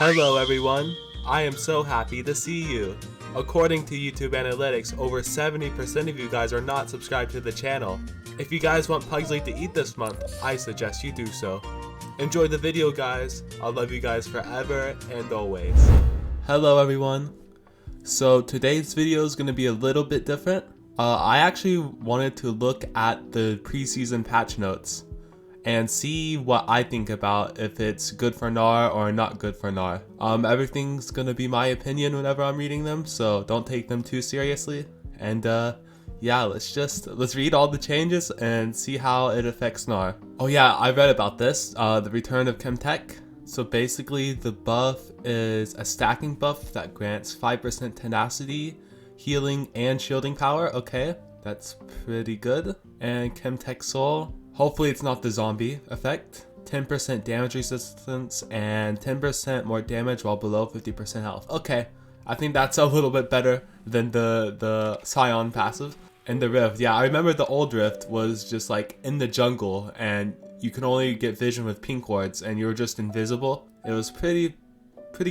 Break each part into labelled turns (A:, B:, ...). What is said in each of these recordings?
A: Hello everyone, I am so happy to see you. According to YouTube analytics, over 70% of you guys are not subscribed to the channel. If you guys want Pugsley to eat this month, I suggest you do so. Enjoy the video guys, I'll love you guys forever and always. Hello everyone. So today's video is going to be a little bit different. I actually wanted to look at the preseason patch notes and see what I think about if it's good for Gnar or not good for Gnar. Everything's gonna be my opinion whenever I'm reading them, so don't take them too seriously. And yeah, let's read all the changes and see how it affects Gnar. Oh yeah, I read about this, the return of Chemtech. So basically the buff is a stacking buff that grants 5% tenacity, healing, and shielding power. Okay, that's pretty good. And Chemtech Soul. Hopefully it's not the zombie effect. 10% damage resistance and 10% more damage while below 50% health. Okay, I think that's a little bit better than the Scion passive. And the Rift, yeah, I remember the old Rift was just like in the jungle and you can only get vision with pink wards and you were just invisible. It was pretty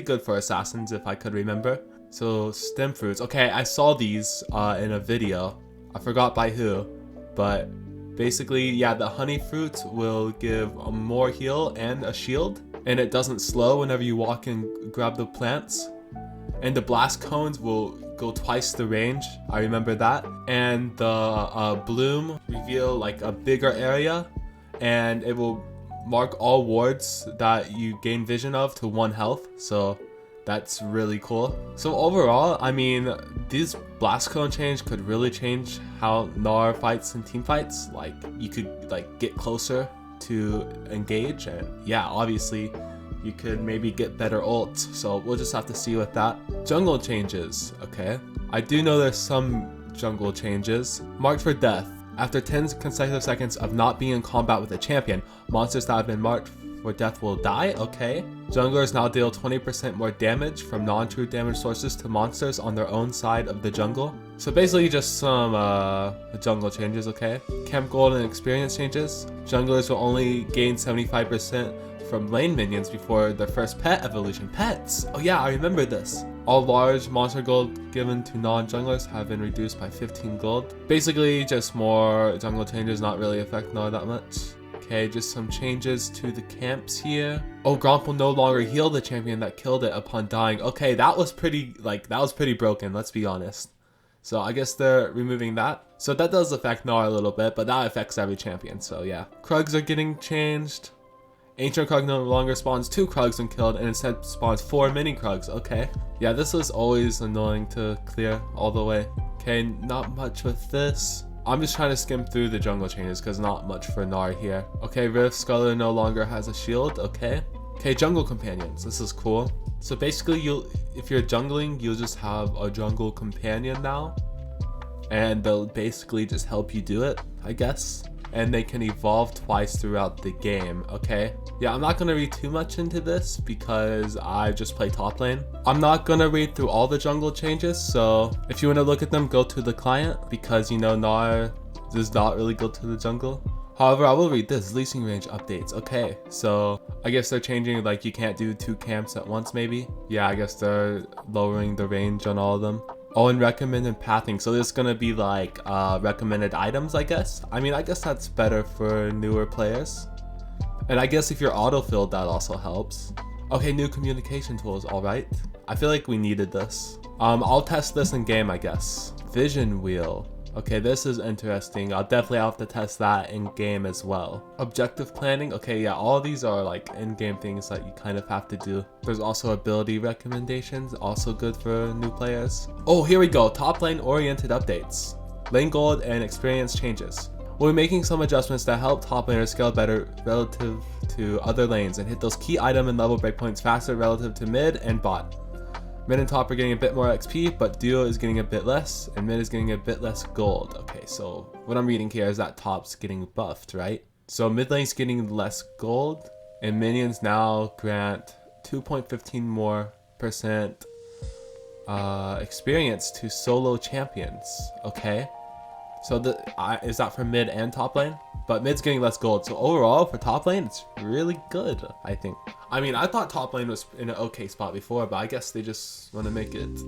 A: good for assassins if I could remember. So stem fruits, okay, I saw these in a video. I forgot by who, but basically, yeah, the honey fruit will give a more heal and a shield, and it doesn't slow whenever you walk and grab the plants. And the blast cones will go twice the range, I remember that. And the bloom reveal like a bigger area, and it will mark all wards that you gain vision of to 1 health, so that's really cool. So overall, I mean, these blast cone change could really change how Gnar fights and team fights. Like, you could like get closer to engage, and yeah, obviously you could maybe get better ults, so we'll just have to see with that. Jungle changes, okay. I do know there's some jungle changes. Marked for death. After 10 consecutive seconds of not being in combat with a champion, monsters that have been marked for death will die, okay. Junglers now deal 20% more damage from non-true damage sources to monsters on their own side of the jungle. So basically just some jungle changes, okay. Camp Gold and experience changes. Junglers will only gain 75% from lane minions before their first pet evolution. Pets! Oh yeah, I remember this. All large monster gold given to non-junglers have been reduced by 15 gold. Basically just more jungle changes, not really affect Gnar that much. Okay, just some changes to the camps here. Oh, Gromp will no longer heal the champion that killed it upon dying. Okay, that was pretty broken, let's be honest. So I guess they're removing that. So that does affect Gnar a little bit, but that affects every champion, so yeah. Krugs are getting changed. Ancient Krug no longer spawns 2 Krugs when killed and instead spawns 4 mini Krugs. Okay. Yeah, this was always annoying to clear all the way. Okay, not much with this. I'm just trying to skim through the jungle changes because not much for Gnar here. Okay, Rift Scholar no longer has a shield. Okay. Okay, jungle companions. This is cool. So basically, if you're jungling, you'll just have a jungle companion now, and they'll basically just help you do it, I guess. And they can evolve twice throughout the game, okay? Yeah, I'm not gonna read too much into this because I just play top lane. I'm not gonna read through all the jungle changes, so if you wanna look at them, go to the client because, you know, Gnar does not really go to the jungle. However, I will read this, leasing range updates. Okay, so I guess they're changing, like you can't do 2 camps at once maybe. Yeah, I guess they're lowering the range on all of them. Oh, and recommended pathing. So there's gonna be like recommended items, I guess. I mean, I guess that's better for newer players. And I guess if you're autofilled, that also helps. Okay, new communication tools, all right. I feel like we needed this. I'll test this in game, I guess. Vision wheel. Okay, this is interesting. I'll definitely have to test that in game as well. Objective planning. Okay, yeah, all of these are like in-game things that you kind of have to do. There's also ability recommendations, also good for new players. Oh, here we go. Top lane oriented updates. Lane gold and experience changes. We'll be making some adjustments that help top laners scale better relative to other lanes and hit those key item and level breakpoints faster relative to mid and bot. Mid and top are getting a bit more XP, but duo is getting a bit less, and mid is getting a bit less gold. Okay, so what I'm reading here is that top's getting buffed, right? So mid lane's getting less gold, and minions now grant 2.15 more percent experience to solo champions. Okay, So is that for mid and top lane? But mid's getting less gold. So overall for top lane, it's really good, I think. I mean, I thought top lane was in an okay spot before, but I guess they just want to make it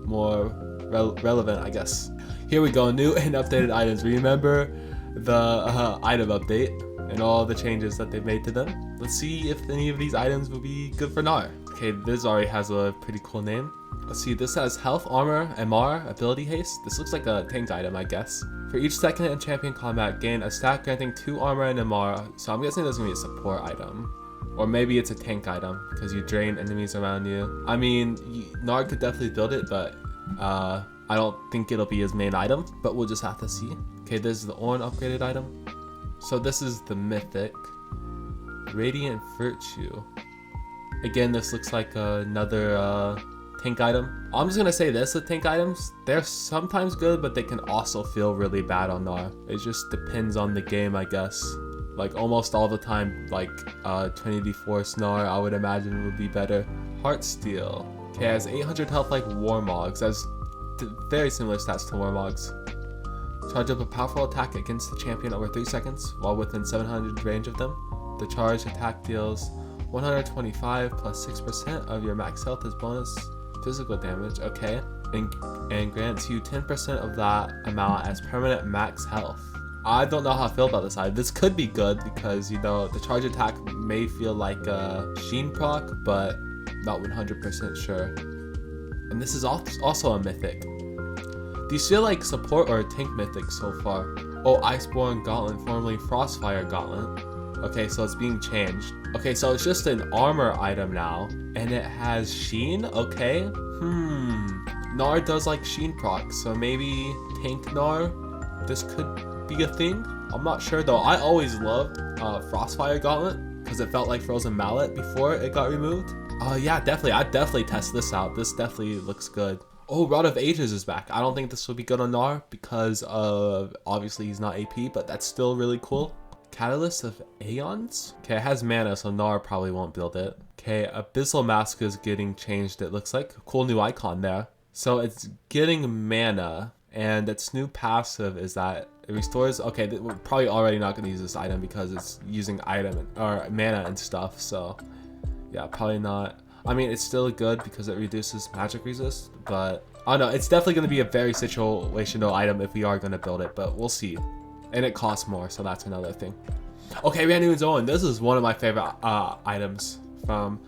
A: more relevant, I guess. Here we go, new and updated items. Remember the item update and all the changes that they've made to them. Let's see if any of these items will be good for Gnar. Okay, this already has a pretty cool name. Let's see, this has health, armor, MR, ability haste. This looks like a tank item, I guess. For each second in champion combat, gain a stack granting 2 armor and MR. So I'm guessing this is gonna be a support item. Or maybe it's a tank item, because you drain enemies around you. I mean, Gnar could definitely build it, but I don't think it'll be his main item. But we'll just have to see. Okay, this is the Ornn upgraded item. So this is the mythic. Radiant Virtue. Again, this looks like another tank item. I'm just gonna say this, the tank items, they're sometimes good, but they can also feel really bad on Gnar. It just depends on the game, I guess. Like almost all the time, like Trinity Force Gnar, I would imagine would be better. Heartsteel. Okay, has 800 health like Warmogs. Has very similar stats to Warmogs. Charge up a powerful attack against the champion over 3 seconds while within 700 range of them. The charged attack deals 125 plus 6% of your max health as bonus physical damage, okay, and grants you 10% of that amount as permanent max health. I don't know how I feel about this item. This could be good because, you know, the charge attack may feel like a Sheen proc, but not 100% sure. And this is also a mythic. These feel like support or tank mythics so far. Oh, Iceborne Gauntlet, formerly Frostfire Gauntlet. Okay, so it's being changed. Okay, so it's just an armor item now, and it has Sheen, okay. Gnar does like Sheen proc, so maybe tank Gnar, this could be a thing. I'm not sure though. I always loved Frostfire Gauntlet, because it felt like Frozen Mallet before it got removed. Yeah, definitely, I'd definitely test this out. This definitely looks good. Oh, Rod of Ages is back. I don't think this will be good on Gnar, because obviously he's not AP, but that's still really cool. Catalyst of Aeons? Okay, it has mana, so Gnar probably won't build it. Okay, Abyssal Mask is getting changed, it looks like. Cool new icon there. So it's getting mana, and its new passive is that it restores... Okay, we're probably already not going to use this item because it's using item or mana and stuff, so... Yeah, probably not. I mean, it's still good because it reduces magic resist, but... I don't know, it's definitely going to be a very situational item if we are going to build it, but we'll see. And it costs more, so that's another thing. Okay, Random Zone. This is one of my favorite items from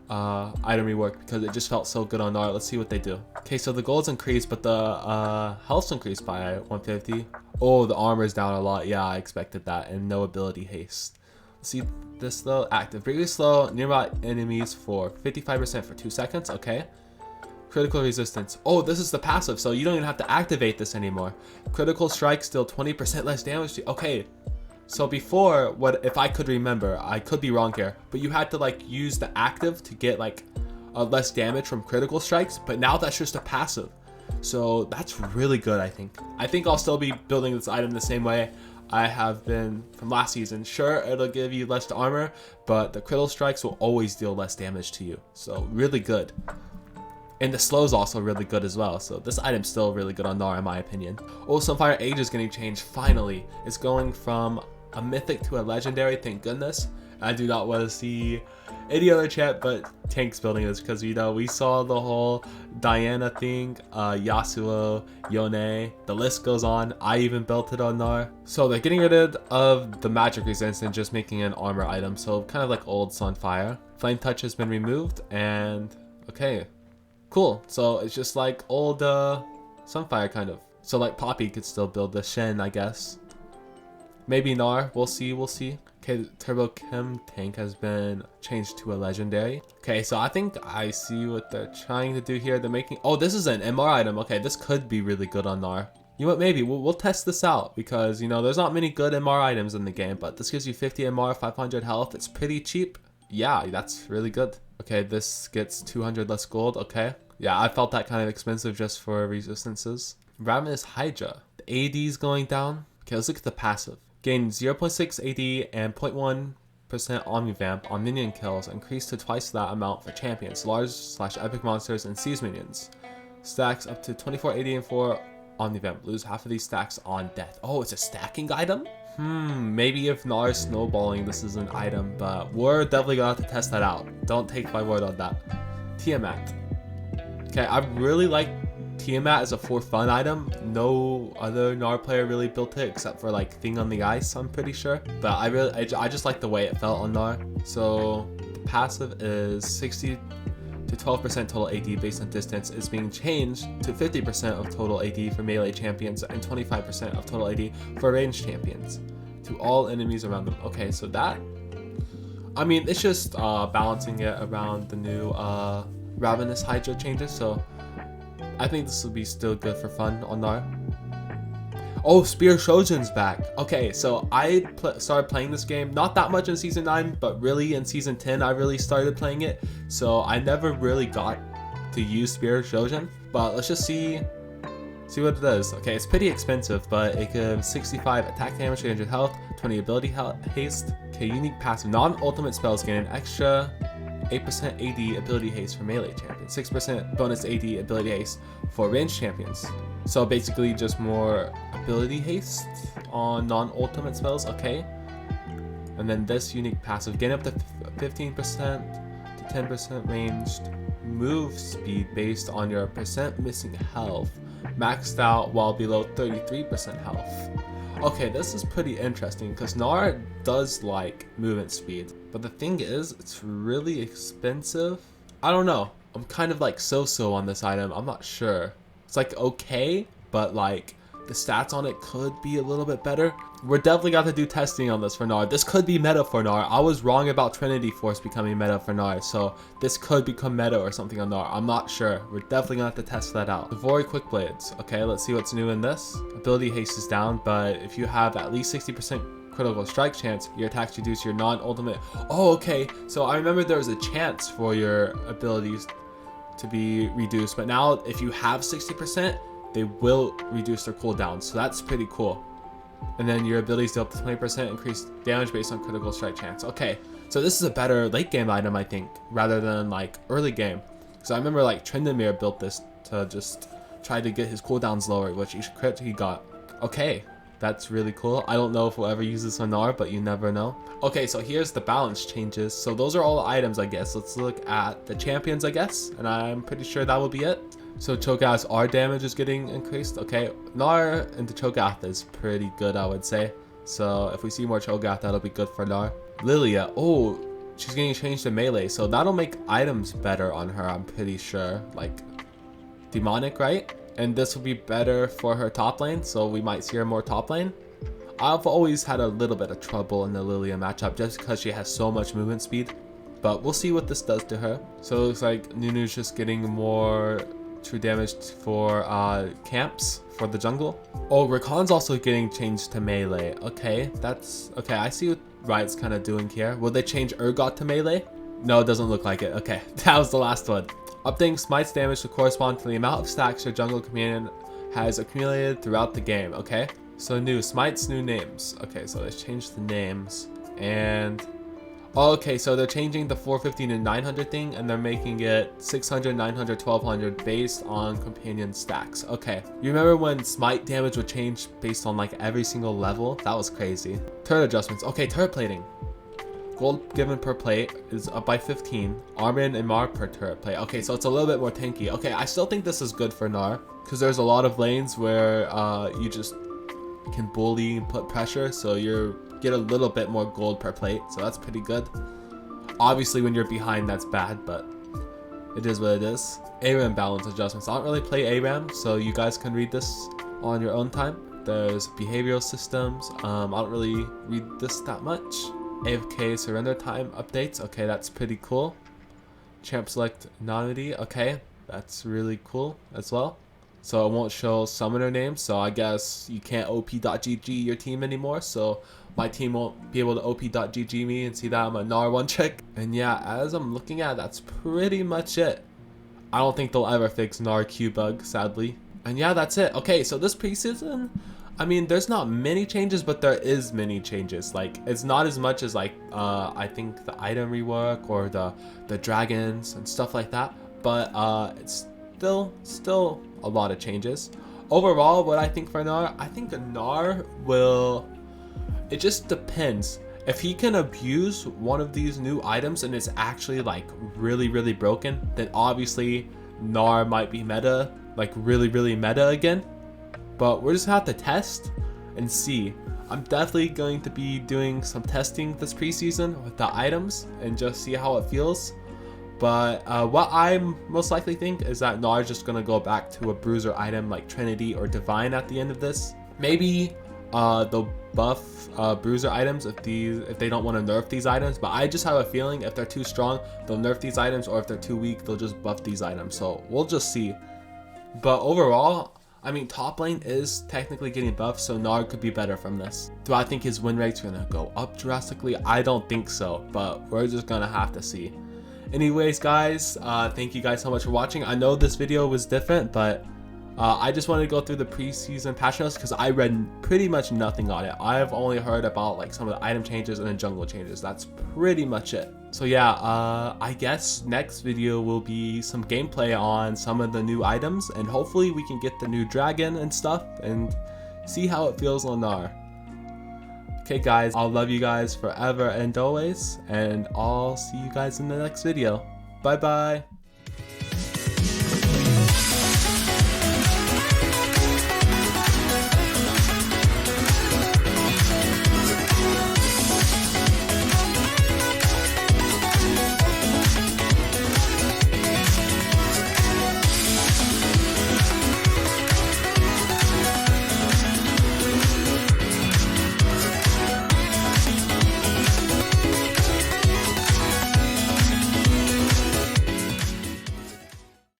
A: item rework because it just felt so good on Gnar. Let's see what they do. Okay, so the gold's increased, but the health's increased by 150. Oh, the armor's down a lot. Yeah, I expected that. And no ability haste. Let's see this though. Active. Briefly slow nearby enemies for 55% for 2 seconds. Okay. Critical resistance. Oh, this is the passive, so you don't even have to activate this anymore. Critical strike, still 20% less damage to you. Okay, so before, what if I could remember, I could be wrong here, but you had to like use the active to get like less damage from critical strikes, but now that's just a passive. So that's really good, I think. I think I'll still be building this item the same way I have been from last season. Sure, it'll give you less armor, but the critical strikes will always deal less damage to you. So really good. And the slow is also really good as well, so this item's still really good on Gnar in my opinion. Oh, Sunfire Age is getting changed, finally. It's going from a mythic to a legendary, thank goodness. I do not want to see any other chat but tanks building this, because you know, we saw the whole Diana thing, Yasuo, Yone, the list goes on. I even built it on Gnar. So they're getting rid of the magic resistance and just making an armor item, so kind of like old Sunfire. Flame Touch has been removed, and okay. Cool, so it's just like old Sunfire kind of. So like Poppy could still build the Shen, I guess. Maybe Gnar, we'll see. Okay, Turbo Chemtech has been changed to a legendary. Okay, so I think I see what they're trying to do here. They're making, oh, this is an MR item. Okay, this could be really good on Gnar. You know what, maybe we'll test this out because, you know, there's not many good MR items in the game, but this gives you 50 MR, 500 health. It's pretty cheap. Yeah, that's really good. Okay, this gets 200 less gold. Okay. Yeah, I felt that kind of expensive just for resistances. Ravenous Hydra. The AD is going down. Okay, let's look at the passive. Gain 0.6 AD and 0.1% Omnivamp on minion kills. Increased to twice that amount for champions, large/epic monsters, and siege minions. Stacks up to 24 AD and 4 on the event. Lose half of these stacks on death. Oh, it's a stacking item? Maybe if Gnar is snowballing, this is an item, but we're definitely gonna have to test that out. Don't take my word on that. Tiamat. Okay, I really like Tiamat as a for fun item. No other Gnar player really built it except for like Thing on the Ice, I'm pretty sure. But I just like the way it felt on Gnar. So the passive is 60 to 12% total AD based on distance. Is being changed to 50% of total AD for melee champions and 25% of total AD for ranged champions to all enemies around them. Okay, so that, I mean, it's just balancing it around the new Ravenous Hydra changes, so I think this will be still good for fun on Gnar. Oh, Spear Shojin's back. Okay, so I started playing this game not that much in Season 9, but really in Season 10 I really started playing it. So I never really got to use Spear Shojin, but let's just see what it does. Okay, it's pretty expensive, but it gives 65 attack damage, 300 health, 20 ability haste. Okay, unique passive. Non-ultimate spells gain an extra 8% AD ability haste for melee champions, 6% bonus AD ability haste for ranged champions. So basically just more ability haste on non-ultimate spells, okay. And then this unique passive, gain up to 15% to 10% ranged move speed based on your percent missing health, maxed out while below 33% health. Okay, this is pretty interesting because Gnar does like movement speed, but the thing is, it's really expensive. I don't know. I'm kind of like so-so on this item. I'm not sure. It's like okay, but like the stats on it could be a little bit better. We're definitely got to do testing on this for Gnar. This could be meta for Gnar. I was wrong about Trinity Force becoming meta for Gnar, so this could become meta or something on Gnar. I'm not sure. We're definitely gonna have to test that out. Devori Quick Blades. Okay, let's see what's new in this. Ability haste is down, but if you have at least 60% critical strike chance, your attacks reduce your non-ultimate. Oh, okay. So I remember there was a chance for your abilities to be reduced, but now if you have 60%, they will reduce their cooldown, so that's pretty cool. And then your abilities deal up to 20% increased damage based on critical strike chance. Okay, so this is a better late game item, I think, rather than like early game. So I remember like Trendemir built this to just try to get his cooldowns lower, which each crit he got. Okay, that's really cool. I don't know if we'll ever use this on Gnar, but you never know. Okay, so here's the balance changes. So those are all the items, I guess. Let's look at the champions, I guess, and I'm pretty sure that will be it. So Cho'Gath's R damage is getting increased. Okay, Gnar into Cho'Gath is pretty good, I would say. So if we see more Cho'Gath, that'll be good for Gnar. Lilia, oh, she's getting changed to melee, so that'll make items better on her, I'm pretty sure. Like demonic, right? And this will be better for her top lane, so we might see her more top lane. I've always had a little bit of trouble in the Lilia matchup just because she has so much movement speed. But we'll see what this does to her. So it looks like Nunu's just getting more true damage for camps for the jungle. Oh, Rakan's also getting changed to melee. Okay, that's okay. I see what Riot's kind of doing here. Will they change Urgot to melee? No, it doesn't look like it. Okay, that was the last one. Updating Smite's damage to correspond to the amount of stacks your jungle companion has accumulated throughout the game. Okay, so new Smite's new names. Okay, so let's change the names. And okay, so they're changing the 415 and 900 thing, and they're making it 600, 900, 1200 based on companion stacks. Okay, you remember when Smite damage would change based on like every single level? That was crazy. Turret adjustments. Okay, turret plating. Gold given per plate is up by 15. Armin and Mar per turret plate. Okay, so it's a little bit more tanky. Okay, I still think this is good for Gnar because there's a lot of lanes where you just can bully and put pressure, so you get a little bit more gold per plate, so that's pretty good. Obviously when you're behind that's bad, but it is what it is. ARAM balance adjustments. I don't really play ARAM, so you guys can read this on your own time. There's behavioral systems. I don't really read this that much. AFK surrender time updates. Okay, that's pretty cool. Champ select anonymity. Okay, that's really cool as well. So it won't show summoner names, so I guess you can't op.gg your team anymore, so my team won't be able to op.gg me and see that I'm a Gnar one trick. And yeah, as I'm looking at, that's pretty much it. I don't think they'll ever fix Gnar Q bug, sadly. And yeah, that's it. Okay, so this preseason, I mean, there's not many changes, but there is many changes. Like, it's not as much as like I think the item rework or the dragons and stuff like that, but it's still a lot of changes. Overall, what I think for Gnar, I think Gnar will, it just depends. If he can abuse one of these new items and it's actually like really broken, then obviously Gnar might be meta, like really meta again. But we're just gonna have to test and see. I'm definitely going to be doing some testing this preseason with the items and just see how it feels. But what I most likely think is that Gnar is just gonna go back to a bruiser item like Trinity or Divine at the end of this. Maybe they'll buff bruiser items if they don't want to nerf these items, but I just have a feeling if they're too strong they'll nerf these items, or if they're too weak they'll just buff these items. So we'll just see. But overall, I mean, top lane is technically getting buffed, so Gnar could be better from this. Do I think his win rate's gonna go up drastically? I don't think so, but we're just gonna have to see. Anyways guys, thank you guys so much for watching. I know this video was different, but I just wanted to go through the preseason patch notes because I read pretty much nothing on it. I've only heard about like some of the item changes and the jungle changes. That's pretty much it. So yeah, I guess next video will be some gameplay on some of the new items, and hopefully we can get the new dragon and stuff and see how it feels on Gnar. Okay guys, I'll love you guys forever and always, and I'll see you guys in the next video. Bye bye.